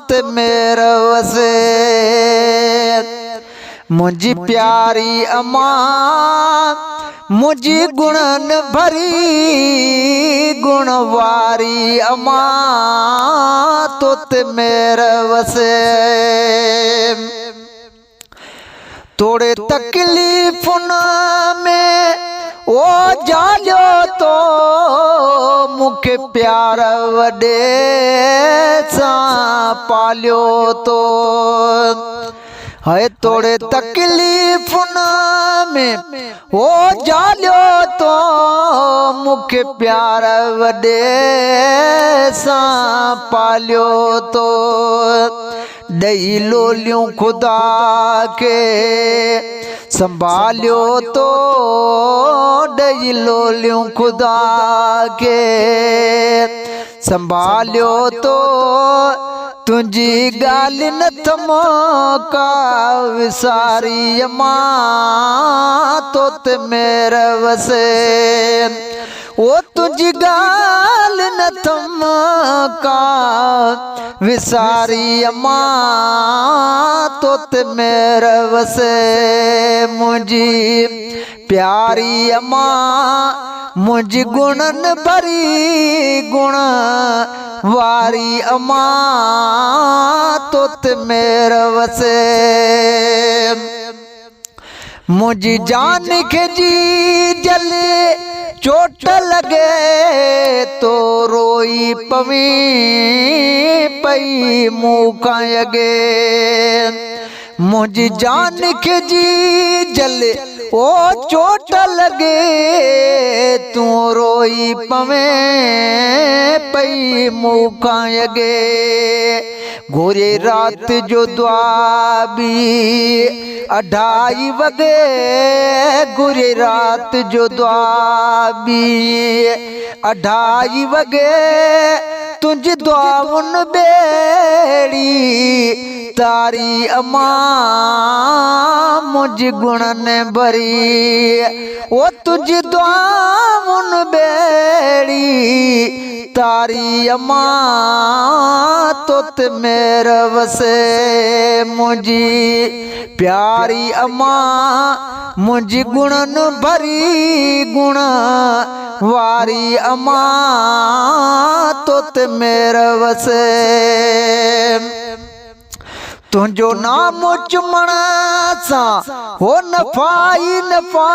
ते मेरा वसे मुझी प्यारी अम्मा मुझी गुणन भरी गुणवारी अम्मा ते मेरा वसे थोड़े तकलीफ में ओ जालियो तो मुखे प्यार वडे सा पालियो तो है थोड़े तकलीफ में ओ जालियो तो मुखे प्यार वडे सा पालियो तो दई लोलियों खुदा के संभालियो तो दई लोलियों खुदा के संभालियो तो तुझी गाल न थमका विसारी अम्मा ते मेरा वसे ओ तुझी गाल न थमका विसारी अम्मा ते मेरा वसे मुझी प्यारी अम्मा मुझ गुणन भरी गुण वारी अम्मा ते मेरा वसे मुझी जान के जी जले चोट लगे तो रोई पवी पई मुँह अगे मुझी जान के जी जले ओ चोट लगे तू रोई पवे पई मुँह अगे गोरे रात जो द्वाबी 2:30 वगे गोरे रात जो द्वाबी 2:30 वगे तुझ दुआउन बेड़ी तारी अम्मा मुझ गुणन भरी ओ तुझ दुआउन बेड़ी तारी अम्मा ते मेरा वसे मुझी प्यारी अम्मा मुझ गुणन भरी गुण वारी अम्मा ते मेरा वसे तुझो नाम चुमण सा हो नफाई नफा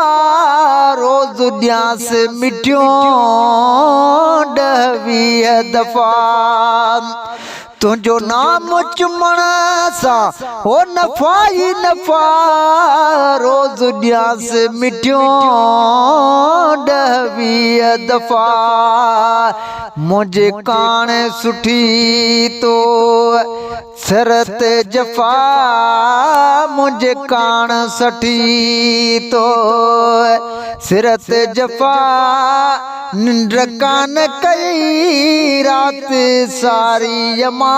रोज ड्यांस मिठियो 10-20 दफा तुझो नाम चुमण सा हो नफाई नफा रोज ड्यांस मिठियो 10-20 दफा मुझे कान सुठी तो सरत जफा मुझे कान सठी तो सिरत जफा निंड कान कई रात सारी अम्मा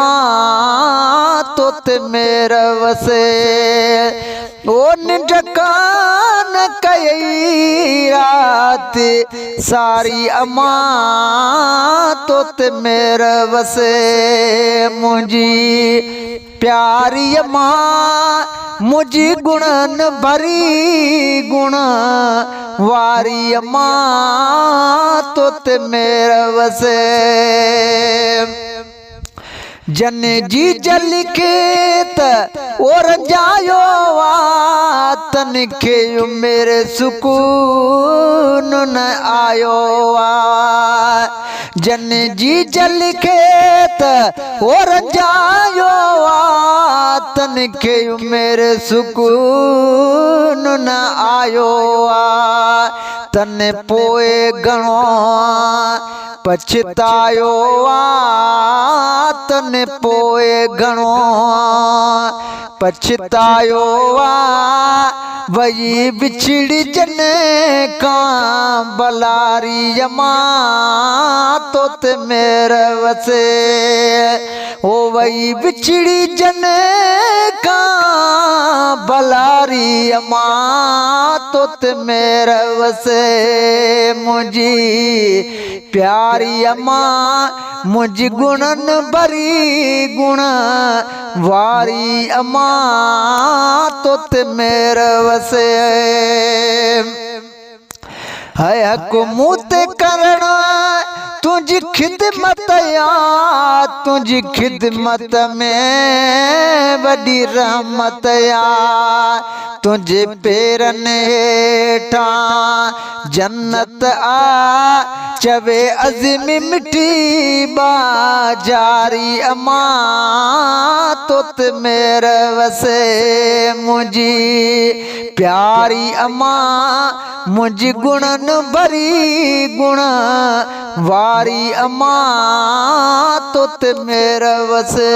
ते मेरा वसे ओ निंड कान कई रात सारी अम्मा ते मेरा वसे मुझी प्यारी अम्मा मुझी गुणन भरी गुण वारी अम्मा ते मेरा वसे जन जी जल खेत और जायो तन के मेरे सुकून न आयो जन जी जल खेत और जायो तन के मेरे सुकून न आयो तन पोए गणो पछतायो तन पोए गणो पछतायो वही बिछड़ी जने का बलारी अम्मा ते मेरा वसे ओ वही बिछड़ी जने का बलारी अम्मा तो ते मेरे वसे मुझी प्यारी अम्मा मुझ गुणन भरी गुण वारी अम्मा तो ते मेरे वसे है हुकूमत करना तुझी खिदमत या तुझी खिदमत में बड़ी रहमत या तुझे पेरन हेठा जन्नत आ चवे अज़मी मिठी बाजारी अम्मा तो ते मेरे वसे मुझी प्यारी अम्मा मुझ गुणन भरी गुण वारी अम्मा तो ते मेरे वसे।